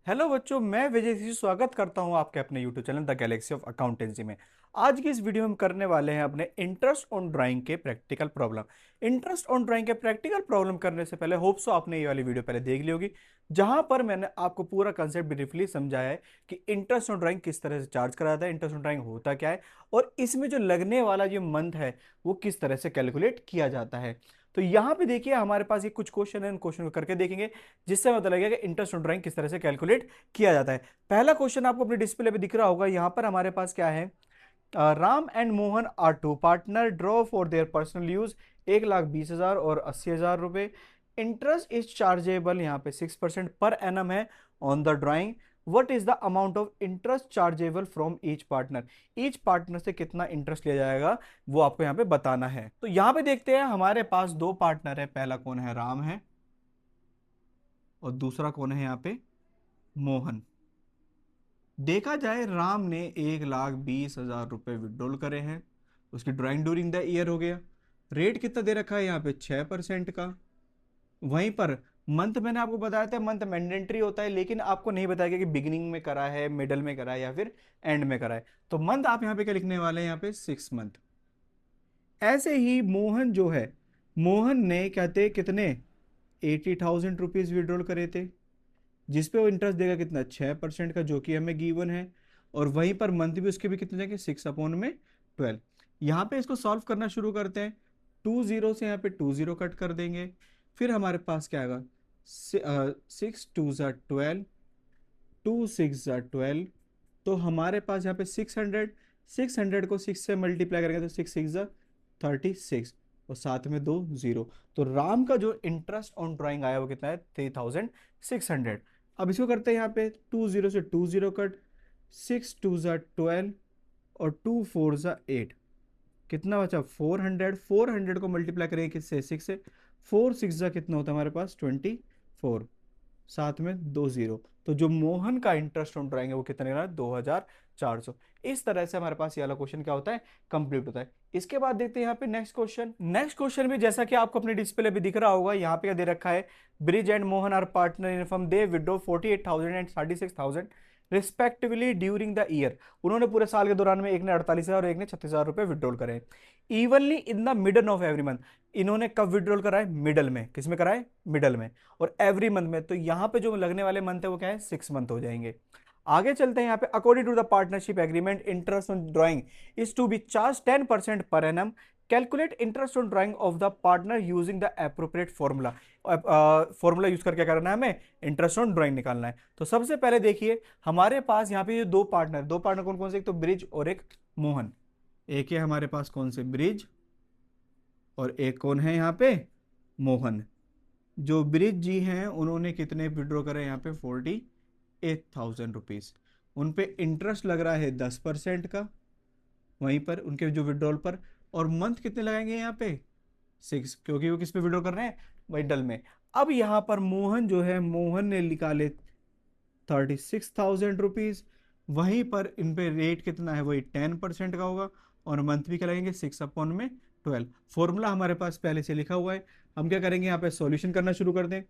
Hello बच्चों, मैं विजय जी स्वागत करता हूं आपके अपने YouTube channel the Galaxy of accountancy में। आज की इस वीडियो में हम करने वाले हैं अपने इंटरेस्ट ऑन ड्राइंग के practical problem. Interest on drawing के प्रैक्टिकल प्रॉब्लम करने से पहले होप सो आपने ये वाली वीडियो पहले देख ली होगी, जहां पर मैंने आपको पूरा कंसेप्ट ब्रीफली समझाया है कि इंटरेस्ट ऑन ड्राइंग किस तरह से चार्ज कराता है, इंटरेस्ट ऑन ड्राइंग होता क्या है, और इसमें जो लगने वाला जो मंथ है वो किस तरह से कैलकुलेट किया जाता है। तो यहाँ पे देखिए हमारे पास ये कुछ क्वेश्चन है, इन क्वेश्चन को करके देखेंगे जिससे पता लगेगा कि इंटरेस्ट ऑन ड्राइंग किस तरह से कैलकुलेट किया जाता है। पहला क्वेश्चन आपको अपने डिस्प्ले पे दिख रहा होगा, यहाँ पर हमारे पास क्या है। Ram and Mohan are two partner draw for their personal use 1,20,000 और 80,000 रुपए। इंटरेस्ट इज चार्जेबल, यहाँ पे 6% पर एनम है on the drawing. What is the amount of interest chargeable from each partner. Each partner से कितना इंटरेस्ट लिया जाएगा वो आपको यहाँ पे बताना है। तो यहाँ पे देखते हैं हमारे पास दो पार्टनर है, पहला कौन है, राम है, और दूसरा कौन है यहाँ पे, मोहन। देखा जाए राम ने 1,20,000 रुपए विड्रॉल करे हैं, उसकी ड्राइंग ड्यूरिंग द ईयर हो गया। रेट कितना दे रखा है यहाँ पे, 6% का। वहीं पर मंथ मैंने आपको बताया था, मंथ मैंडेटरी होता है, लेकिन आपको नहीं बताया गया कि बिगिनिंग में करा है, मिडल में करा है या फिर एंड में करा है। तो मंथ आप यहाँ पे क्या लिखने वाले हैं, यहाँ पे 6 मंथ। ऐसे ही मोहन जो है, मोहन ने कहते कितने 80,000 रुपीज विड्रॉल करे थे, जिसपे वो इंटरेस्ट देगा कितना, 6% का, जो कि हमें गिवन है। और वहीं पर मंथ भी उसके भी कितने जाएंगे, 6/12। यहाँ पे इसको सॉल्व करना शुरू करते हैं। 2 0 से यहाँ पे 2 0 कट कर देंगे। फिर हमारे पास क्या आएगा, 6 2 ज़ा 12, 2 6 ज़ा 12। तो हमारे पास यहाँ पे 600, 600 को 6 से मल्टीप्लाई करेंगे तो 6 6 ज़ा 36, और साथ में 2 0। तो राम का जो इंटरेस्ट ऑन ड्राइंग आया वो कितना है, 3,600। अब इसको करते हैं यहाँ पे 2 0 से 2 0 कट, 6 2 ज़ा 12 और 2 4 ज़ा 8। कितना बचा, 400। 400 को मल्टीप्लाई करेंगे किससे, 6 से। 4 6 ज़ा कितना होता है हमारे पास, 24, साथ में 2 0। तो जो मोहन का इंटरेस्ट ऑन ड्राइंग है वो कितने का, 2,400। इस तरह से हमारे पास ये वाला क्वेश्चन क्या होता है, कंप्लीट होता है। इसके बाद देखते हैं यहाँ पे नेक्स्ट क्वेश्चन। नेक्स्ट क्वेश्चन भी जैसा कि आपको अपने डिस्प्ले पे दिख रहा होगा, यहाँ पे क्या दे रखा है, Brij and Mohan are partner in firm, they withdraw 48,000 and 36,000 respectively during the year. उन्होंने पूरे साल के दौरान में एक ने 48,000 और एक ने 36,000 रुपए विड्रॉल करे evenly in the middle of every month. इन्होंने कब विड्रॉल करा है, मिडल में। किस में करा है, मिडल में। और एवरी मंथ में, तो यहाँ पे जो लगने वाले मंथ है वो क्या है, 6 मंथ हो जाएंगे। आगे चलते हैं यहाँ पे, according to the partnership agreement interest on drawing is to be charge 10% per annum. Calculate interest on drawing of the partner using the appropriate formula. Formula use करके क्या करना है, हमें इंटरेस्ट ऑन ड्राइंग निकालना है। तो सबसे पहले देखिए हमारे पास यहाँ पे ये दो पार्टनर, दो पार्टनर कौन कौन से, एक तो ब्रिज और एक मोहन। एक है हमारे पास कौन से, ब्रिज, और एक कौन है यहाँ पे, मोहन। जो ब्रिज जी हैं उन्होंने कितने विड्रॉ करे यहाँ पे, 48,000 रुपीज। उन पे इंटरेस्ट लग रहा है 10% का, वहीं पर उनके जो विड्रॉल पर। और मंथ कितने लगाएंगे यहाँ पे, 6, क्योंकि वो किस पे विड्रॉ कर रहे हैं, मिडल में। अब यहाँ पर मोहन जो है, मोहन ने निकाले 36,000 रुपीज। वहीं पर इन पे रेट कितना है, वही 10% का होगा। और मंथ भी क्या लगेंगे, 6/12। फॉर्मूला हमारे पास पहले से लिखा हुआ है। हम क्या करेंगे, यहाँ पे सॉल्यूशन करना शुरू कर दें।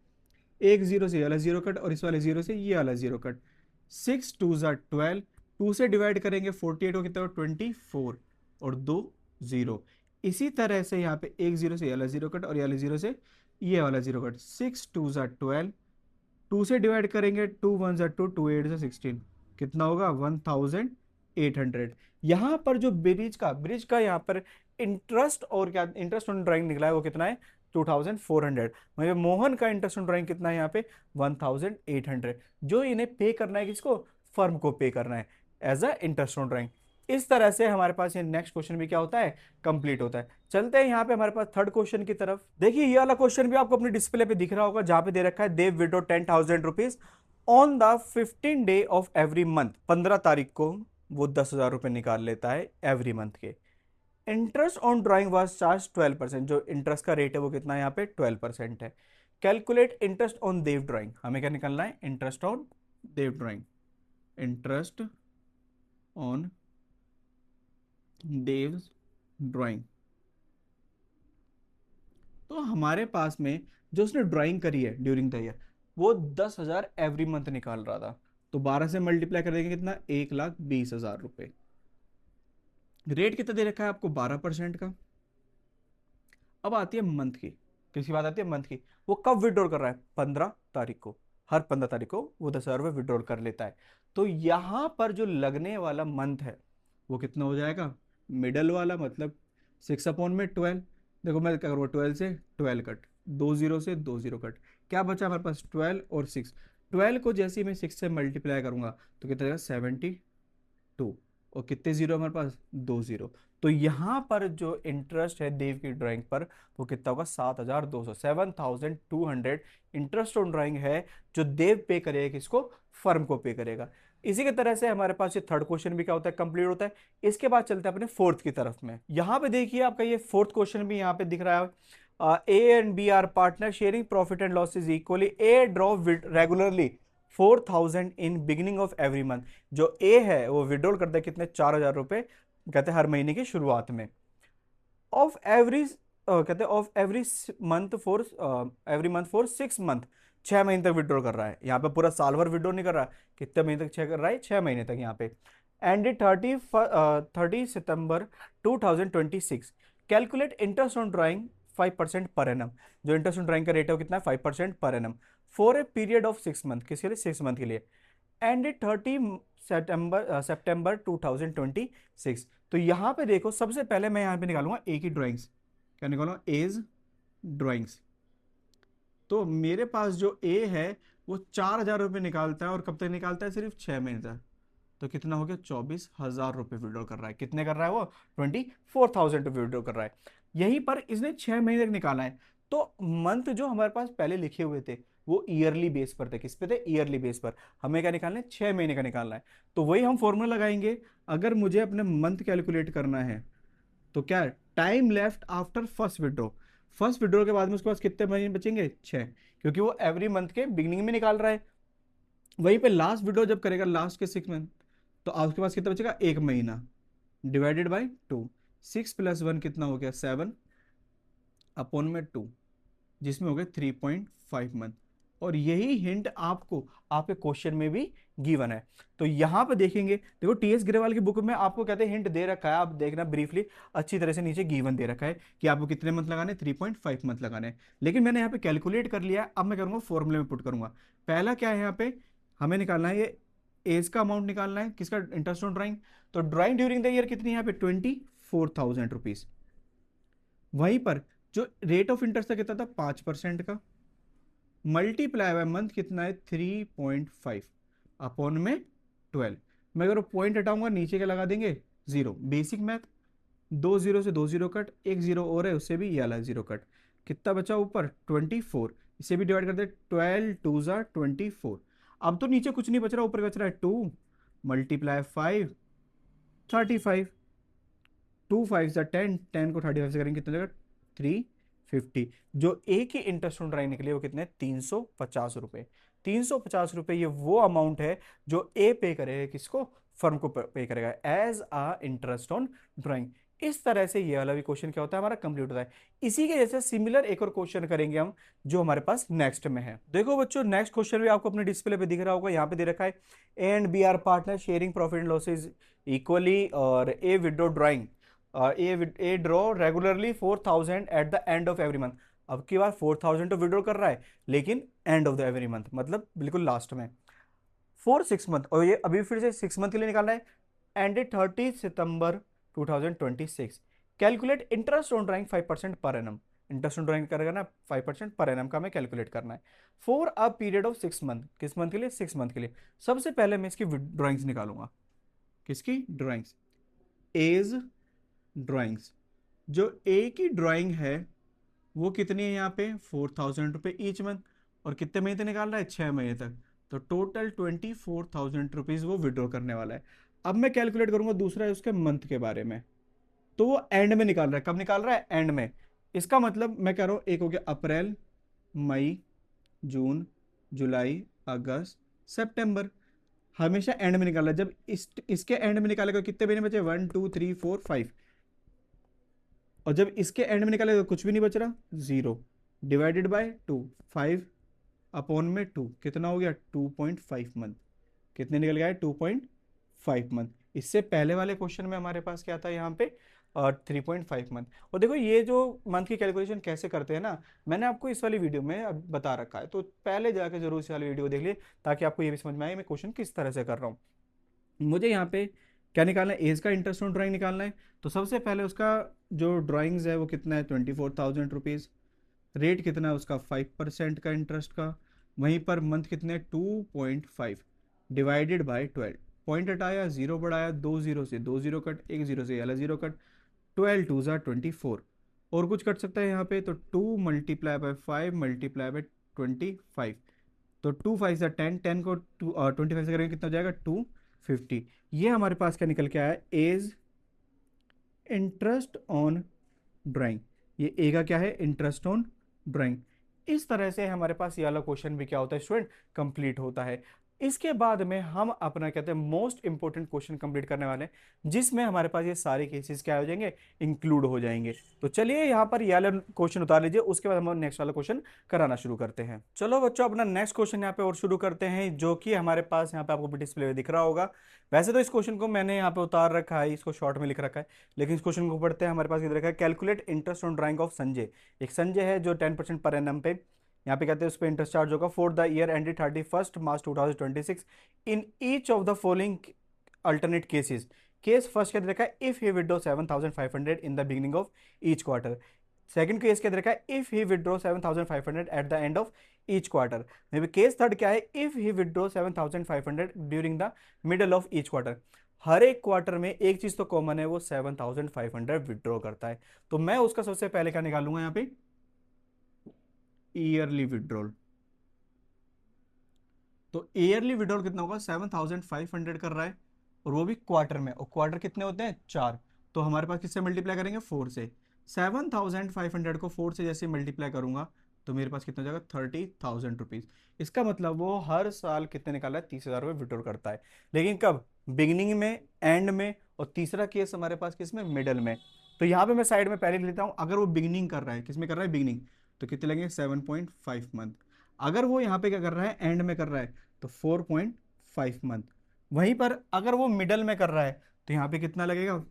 एक जीरो से ये वाला जीरो कट, और इस वाले जीरो से ये वाला जीरो कट। 6 2 ज़ा 12, 2 से डिवाइड करेंगे 48 को कितना, 24, और 2 0। इसी तरह से यहाँ पे एक जीरो से ये वाला जीरो कट, और ये वाले जीरो से ये वाला जीरो कट। 6 2 ज़ा 12, 2 से डिवाइड करेंगे 2 1 ज़ा 2, 2 8 ज़ा 16, कितना होगा, 1,800। यहाँ पर जो ब्रिज का यहाँ पर इंटरेस्ट, और क्या इंटरेस्ट ऑन ड्राइंग निकला है वो कितना है, 2,400। वहीं पे मोहन का इंटरेस्ट ऑन ड्राइंग कितना है यहाँ पे, 1,800, जो इन्हें पे करना है, किसको, फर्म को पे करना है as a interest on drawing. इस तरह से हमारे पास ये नेक्स्ट क्वेश्चन भी क्या होता है, कंप्लीट होता है। चलते हैं यहाँ पे हमारे पास थर्ड क्वेश्चन की तरफ। देखिए ये वाला क्वेश्चन भी आपको अपने डिस्प्ले पे दिख रहा होगा, जहां पे दे रखा है, देव withdraw 10,000 rupees on the 15 day of every month. 15 तारीख को वो 10,000 रुपए निकाल लेता है एवरी मंथ के। Interest on drawing was charge 12%। जो इंटरेस्ट का रेट है वो कितना है यहाँ पे, 12% है। Calculate interest on Dev drawing. हमें क्या निकालना है, interest on Dev drawing. Interest on Dev drawing. तो हमारे पास में जो उसने ड्राइंग करी है ड्यूरिंग द ईयर, वो 10,000 एवरी मंथ निकाल रहा था। तो 12 से मल्टीप्लाई कर देंगे कितना, 1,20,000 रुपए। रेट कितना दे रखा है आपको, 12% का। अब आती है मंथ की, किसकी बात आती है, मंथ की। वो कब विड्रॉल कर रहा है, 15 तारीख को। हर 15 तारीख को वो 10,000 रुपये विड्रॉल कर लेता है। तो यहां पर जो लगने वाला मंथ है वो कितना हो जाएगा, मिडल वाला, मतलब 6/12। देखो मैं क्या करूँगा, 12 से 12 कट, 2 0 से 2 0 कट, क्या बचा हमारे पास, 12 और 6। 12 को जैसे ही मैं 6 से मल्टीप्लाई करूंगा तो कितना जाएगा, 72। और कितने जीरो हमारे पास, 2 0। तो यहाँ पर जो इंटरेस्ट है देव की ड्राइंग पर, वो कितना होगा, 7,200, 7,200 इंटरेस्ट ऑन ड्राइंग है जो देव पे करेगा, किसको, फर्म को पे करेगा। इसी के तरह से हमारे पास ये थर्ड क्वेश्चन भी क्या होता है, कंप्लीट होता है। इसके बाद चलते हैं अपने फोर्थ की तरफ में। यहाँ पे देखिए आपका ये फोर्थ क्वेश्चन भी यहाँ पे दिख रहा है। A and B are partner sharing profit and losses equally. A draw regularly 4,000 in beginning of every month. जो ए है वो विड्रॉल करता है कितने, 4,000 रुपए, कहते हैं हर महीने की शुरुआत में। ऑफ एवरी कहते हैं of every month for 6 month. 6 महीने तक विड्रॉल कर रहा है, यहाँ पे पूरा साल भर विड्रॉल नहीं कर रहा है, कितने महीने तक कर रहा है, 6 महीने तक यहाँ पे। And 30 September 2026। Calculate interest on drawing 5% per annum. जो इंटरेस्ट ऑन ड्राइंग का रेट है वो कितना है, 5% per annum, for a period of 6 month. किसके लिए, 6 मंथ के लिए। एंड 30 सितंबर 2026। तो यहाँ पे देखो, सबसे पहले मैं यहाँ पे निकालूंगा ए की ड्राइंग्स। क्या निकालूंगा, एज ड्राइंग्स। तो मेरे पास जो ए है वो 4,000 रुपये निकालता है, और कब तक निकालता है, सिर्फ 6 महीने तक। तो कितना हो गया, 24,000 रुपये विड्रॉ कर रहा है। कितने कर रहा है वो, 24,000 विड्रॉ कर रहा है। यहीं पर इसने 6 महीने तक निकाला है। तो मंथ जो हमारे पास पहले लिखे हुए थे वो ईयरली बेस पर थे, किस पे थे, ईयरली बेस पर। हमें क्या निकालना है, 6 महीने का निकालना है। तो वही हम फॉर्मूला लगाएंगे। अगर मुझे अपने मंथ कैलकुलेट करना है तो क्या, time left after first withdraw. First withdraw के बाद में उसके पास कितने महीने बचेंगे, 6, क्योंकि वो एवरी मंथ के बिगिनिंग में निकाल रहा है। वहीं पे लास्ट विड्रॉ जब करेगा लास्ट के 6 मंथ, तो आपके पास कितना बचेगा, 1 महीना, डिवाइडेड बाई 2। 6 + 1 कितना हो गया, 7/2, जिसमें हो गया 3.5 मंथ। और यही हिंट आपको आपके क्वेश्चन में भी गिवन है। तो यहां पे देखेंगे, देखो टीएस ग्रेवाल की बुक में आपको कहते हैं हिंट दे रखा है, आप देखना ब्रीफली अच्छी तरह से, नीचे गिवन दे रखा है कि आपको कितने मंथ लगाने, 3.5 मंथ लगाने हैं। लेकिन मैंने यहाँ पे कैलकुलेट कर लिया, अब मैं करूंगा फॉर्मूले में पुट करूंगा। पहला क्या है, यहाँ पे हमें निकालना है ये एज का अमाउंट निकालना है, किसका, इंटरेस्ट ऑन ड्राइंग। तो ड्राइंग ड्यूरिंग द ईयर कितनी है यहाँ पे, 24,000 रुपीज। वहीं पर जो रेट ऑफ इंटरेस्ट था कितना था, 5% का, मल्टीप्लाई बाय मंथ कितना है, 3.5 अपॉन में 12। मैं अगर पॉइंट हटाऊंगा नीचे क्या लगा देंगे, 0। बेसिक मैथ, 2 0 से 2 0 कट, 1 0 और है उससे भी ये वाला 0 कट। कितना बचा ऊपर, 24। इसे भी डिवाइड कर दे, 12 2 24। अब तो नीचे कुछ नहीं बच रहा, ऊपर बच रहा है 2 मल्टीप्लाई 5, 35। 2 5 10, 10 को 35 से करेंगे कितना जगह, 350। जो एक ही इंटरेस्ट ऑन ड्राइंग निकले वो कितने, 350 रुपए। 350 रुपए ये वो अमाउंट है जो ए पे करेगा, किसको, फर्म को पे करेगा as a interest on drawing. इस तरह से ये वाला भी क्वेश्चन क्या होता है, हमारा कंप्लीट होता है। इसी के जैसे सिमिलर एक और क्वेश्चन करेंगे हम, जो हमारे पास नेक्स्ट में है। देखो बच्चों, नेक्स्ट क्वेश्चन भी आपको अपने डिस्प्ले पे दिख रहा होगा, यहाँ पे दे रखा है A and B are partner sharing profit and losses equally, और A withdraw drawing, A draw regularly 4,000 at the end of every month. अब की बार 4,000 तो विड्रॉ कर रहा है, लेकिन end of the every month, मतलब बिल्कुल लास्ट में, फॉर 6 मंथ। और ये अभी फिर से 6 मंथ के लिए निकालना है। Ended 30 September 2026। Calculate interest on drawing 5% per annum. Interest on drawing करेगा ना, 5% पर एनम का हमें कैलकुलेट करना है, for a period of 6 month. किस मंथ के लिए, 6 मंथ के लिए। सबसे पहले मैं इसकी ड्राइंग्स निकालूंगा, किसकी ड्राइंग्स, एज ड्राइंग्स। जो ए की ड्राइंग है वो कितनी है यहाँ पे, 4,000 रुपये ईच मंथ, और कितने महीने तक निकाल रहा है, 6 महीने तक। तो टोटल 24,000 रुपीज वो विड्रॉ करने वाला है। अब मैं कैलकुलेट करूंगा दूसरा है उसके मंथ के बारे में। तो वो एंड में निकाल रहा है, कब निकाल रहा है, एंड में। इसका मतलब मैं कह रहा हूँ, एक हो गया अप्रैल, मई, जून, जुलाई, अगस्त, सितंबर। हमेशा एंड में निकाल रहा है। जब इसके एंड में निकालेगा कितने महीने बचे, 1 2 3 4 5। और जब इसके एंड में निकालेगा कुछ भी नहीं बच रहा, 0, डिवाइडेड बाय 2, 5 अपॉन में 2, कितना हो गया, 2.5 मंथ। कितने निकल गया है 2.5 मंथ। इससे पहले वाले क्वेश्चन में हमारे पास क्या था यहाँ पे 3.5 मंथ। और देखो ये जो मंथ की कैलकुलेशन कैसे करते हैं ना, मैंने आपको इस वाली वीडियो में अब बता रखा है, तो पहले जाके जरूर इस वाली वीडियो देख लिए ताकि आपको ये भी समझ में आए मैं क्वेश्चन किस तरह से कर रहा हूँ। मुझे यहाँ पे क्या निकालना है, एज का इंटरेस्ट ऑन ड्राइंग निकालना है। तो सबसे पहले उसका जो ड्राइंग्स है वो कितना है 24,000 रुपीज़। रेट कितना है उसका 5% का इंटरेस्ट का। वहीं पर मंथ कितने 2.5 डिवाइडेड बाय 12। पॉइंट हटाया, जीरो बढ़ाया, दो जीरो से दो जीरो कट, एक जीरो से वाला जीरो कट, 12 2 ज़ा 24। और कुछ कट सकता है यहाँ पे, तो 2 × 5 × 5 × 25। तो 2 5 ज़ा 10, 10 को 25 से करेंगे कितना हो जाएगा 250। ये हमारे पास क्या निकल के आया एज इंटरेस्ट ऑन ड्राइंग। ये ए का क्या है इंटरेस्ट ऑन ड्राइंग। इस तरह से हमारे पास ये वाला क्वेश्चन भी क्या होता है स्टूडेंट कंप्लीट होता है। इसके बाद में हम अपना कहते हैं मोस्ट इंपॉर्टेंट क्वेश्चन कंप्लीट करने वाले हैं जिसमें हमारे पास ये सारे केसेस क्या हो जाएंगे इंक्लूड हो जाएंगे। तो चलिए यहाँ पर ये वाला क्वेश्चन उतार लीजिए, उसके बाद हम नेक्स्ट वाला क्वेश्चन कराना शुरू करते हैं। चलो बच्चों अपना नेक्स्ट क्वेश्चन यहाँ पे और शुरू करते हैं जो कि हमारे पास यहाँ पे आपको डिस्प्ले में दिख रहा होगा। वैसे तो इस क्वेश्चन को मैंने यहाँ पे उतार रखा है, इसको शॉर्ट में लिख रखा है, लेकिन इस क्वेश्चन को पढ़ते हैं। हमारे पास इधर रखा है calculate interest on drawing of Sanjay. एक संजय है जो 10% पर एनम पे यहाँ पे कहते हैं उस पर इंटरेस्ट चार्ज होगा for the year ended 31 March 2026 in each of the following alternate cases. Case first क्या दे रखा है if he withdraw 7,500 in the beginning of each quarter. Second case क्या दे रखा है if he withdraw 7,500 eight the end of each quarter. May be case third क्या है if he withdraw 7,500 during the middle of each quarter. हर एक quarter में एक चीज तो कॉमन है, वो 7,500 विड्रॉ करता है। तो मैं उसका सबसे पहले क्या निकालूंगा यहाँ पे ईयरली विड्रॉल। तो ईयरली विड्रॉल कितना होगा 7,500 कर रहा है और वो भी क्वार्टर में, और क्वार्टर कितने होते हैं 4। तो हमारे पास किससे मल्टीप्लाई करेंगे 4 से। 7,500 को 4 से जैसे मल्टीप्लाई करूंगा तो मेरे पास कितना हो जाएगा 30,000 रुपीज़। इसका मतलब वो हर साल कितने निकाला है 30,000 रुपये विड्रॉल करता है। लेकिन कब बिगिनिंग में, एंड में, और तीसरा केस हमारे पास किसमें मिडल में। तो यहाँ पे मैं साइड में पहले लिख लेता हूँ, अगर वो बिगिनिंग कर रहा है, किसमें कर रहा है बिगिनिंग, तो कितने लगेंगे 7.5 मंथ। अगर वो यहाँ पे क्या कर रहा है एंड में कर रहा है तो 4.5 मंथ। वहीं पर अगर वो मिडल में कर रहा है तो यहाँ पे कितना लगेगा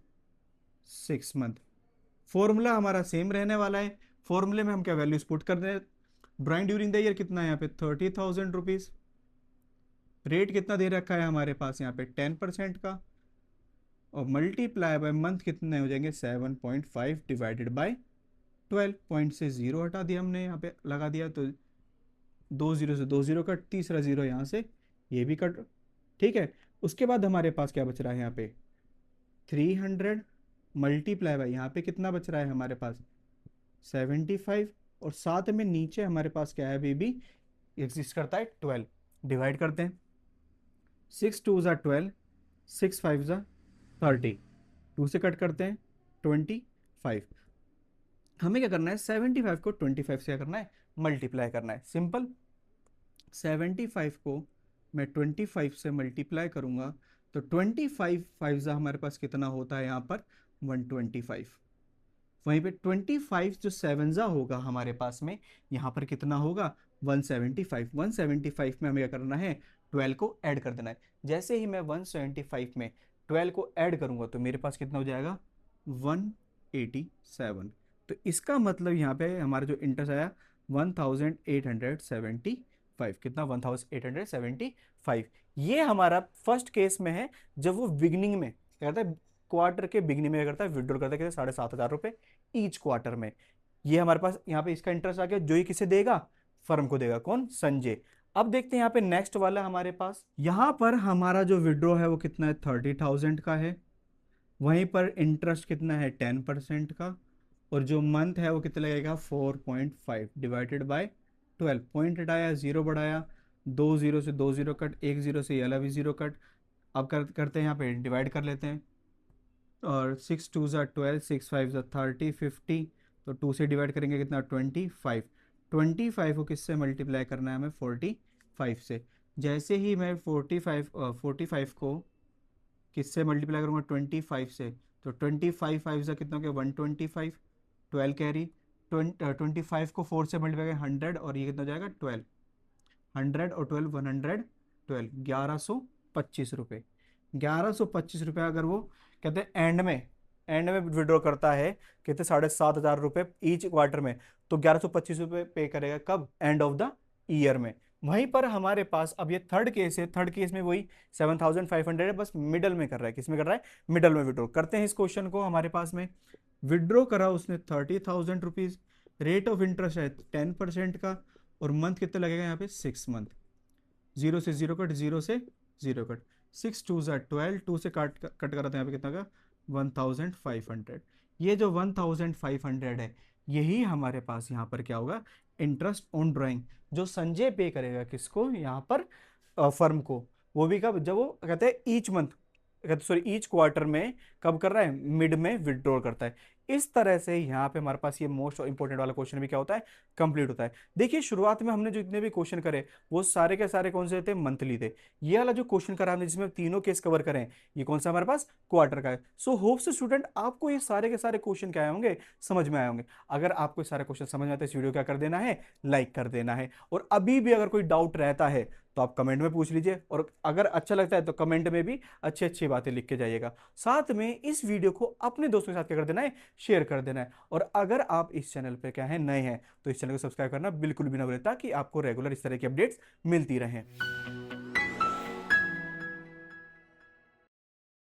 6 मंथ। फॉर्मूला हमारा सेम रहने वाला है। फॉर्मूले में हम क्या वैल्यूज पुट कर रहे हैं, ड्राइंग ड्यूरिंग द ईयर कितना है यहाँ पे 30,000 रुपीज। रेट कितना दे रखा है हमारे पास यहाँ पे 10% का, और मल्टीप्लाई बाय मंथ कितने हो जाएंगे 7.5 डिवाइडेड बाय 12। पॉइंट से जीरो हटा दिया हमने, यहाँ पे लगा दिया, तो दो जीरो से दो जीरो कट, तीसरा जीरो यहाँ से ये भी कट। ठीक है, उसके बाद हमारे पास क्या बच रहा है यहाँ पे 300 मल्टीप्लाई बाय यहाँ पे कितना बच रहा है हमारे पास 75, और साथ में नीचे हमारे पास क्या है अभी भी एग्जिस्ट करता है 12। डिवाइड करते हैं, 6 2 ज़ा 12, 6 5 ज़ा 30, 2 से कट करते हैं 25। हमें क्या करना है 75 को 25 से क्या करना है मल्टीप्लाई करना है, सिंपल। 75 को मैं 25 से मल्टीप्लाई करूंगा तो 25 5 ज़ा हमारे पास कितना होता है यहाँ पर 125। वहीं पे 25 जो 7 ज़ा होगा हमारे पास में यहाँ पर कितना होगा 175। 175 में हमें क्या करना है 12 को ऐड कर देना है। जैसे ही मैं 175 में 12 को ऐड करूंगा तो मेरे पास कितना हो जाएगा 187। तो इसका मतलब यहाँ पे हमारा जो इंटरेस्ट आया 1875। कितना 1875। ये हमारा फर्स्ट केस में है जब वो बिगनिंग में क्या करता है, क्वार्टर के बिगनिंग में क्या करता है विड्रॉल करता है कितने 7,500 रुपये ईच क्वार्टर में। ये हमारे पास यहाँ पे इसका इंटरेस्ट आ गया, जो ये किसे देगा फर्म को देगा, कौन संजय। अब देखते हैं यहाँ पे नेक्स्ट वाला हमारे पास, यहाँ पर हमारा जो विड्रॉ है वो कितना है 30,000 का है। वहीं पर इंटरेस्ट कितना है 10% का, और जो मंथ है वो कितना लगेगा 4.5 डिवाइडेड बाय 12। पॉइंट हटाया, जीरो बढ़ाया, दो जीरो से दो जीरो कट, एक जीरो से ये वाला भी जीरो कट। अब करते हैं यहाँ पे डिवाइड कर लेते हैं, और 6 2 ज़ा 12, 6 5 ज़ा 30, 50। तो 2 से डिवाइड करेंगे कितना 25। 25 को किससे मल्टीप्लाई करना है हमें 45 से। जैसे ही मैं 45 को किससे मल्टीप्लाई करूंगा 25 से, तो 25 5 ज़ा कितना हो गया 125। 12 कैरी, 25 को 4 से मल्टीप्लाई करें 100, और ये कितना हो जाएगा 12। 100 और 12 112, 1112 ₹1125। ₹1125 अगर वो कहते हैं एंड में विड्रॉ करता है, कहते ₹7,500 ईच क्वार्टर में, तो ₹1125 पे करेगा कब? एंड ऑफ द ईयर में। वहीं पर हमारे पास अब ये थर्ड केस है, थर्ड केस में वही 7,500 है, बस मिडल में कर रहा है। किस में कर रहा है? मिडल में विड्रॉ करते हैं इस क्वेश्चन को। हमारे पास में विड्रॉ करा उसने ₹30,000, रेट ऑफ इंटरेस्ट है 10% का, और मंथ कितना लगेगा यहाँ पे? 6 मंथ। जीरो से जीरो कट, जीरो से जीरो कट, 6 2 12, 2 से कट करा था यहाँ पे कितना का? 1,500। ये जो 1,500 है, यही हमारे पास यहाँ पर क्या होगा? इंटरेस्ट ऑन ड्राइंग, जो संजय पे करेगा किसको? यहाँ पर फर्म को। वो भी कब? जब वो कहते हैं each month, sorry each quarter में कब कर रहा है? मिड में विड्रॉ करता है। इस तरह से यहाँ पे हमारे पास ये मोस्ट इंपॉर्टेंट वाला क्वेश्चन भी क्या होता है? कंप्लीट होता है। देखिए शुरुआत में हमने जो जितने भी क्वेश्चन करे वो सारे के सारे कौन से थे? मंथली थे। ये वाला जो क्वेश्चन करा हमने जिसमें तीनों केस कवर करें, ये कौन सा हमारे पास? क्वार्टर का है। सो होप से स्टूडेंट आपको ये सारे के सारे क्वेश्चन क्या आए होंगे? समझ में आए होंगे। अगर आपको ये सारे क्वेश्चन समझ में आते हैं, इस वीडियो क्या कर देना है? लाइक कर देना है। और अभी भी अगर कोई डाउट रहता है तो आप कमेंट में पूछ लीजिए, और अगर अच्छा लगता है तो कमेंट में भी अच्छी अच्छी बातें लिख के जाइएगा। साथ में इस वीडियो को अपने दोस्तों के साथ क्या कर देना है? शेयर कर देना है। और अगर आप इस चैनल पे क्या है? नए हैं, तो इस चैनल को सब्सक्राइब करना बिल्कुल भी ना भूलें, ताकि आपको रेगुलर इस तरह की अपडेट्स मिलती रहें।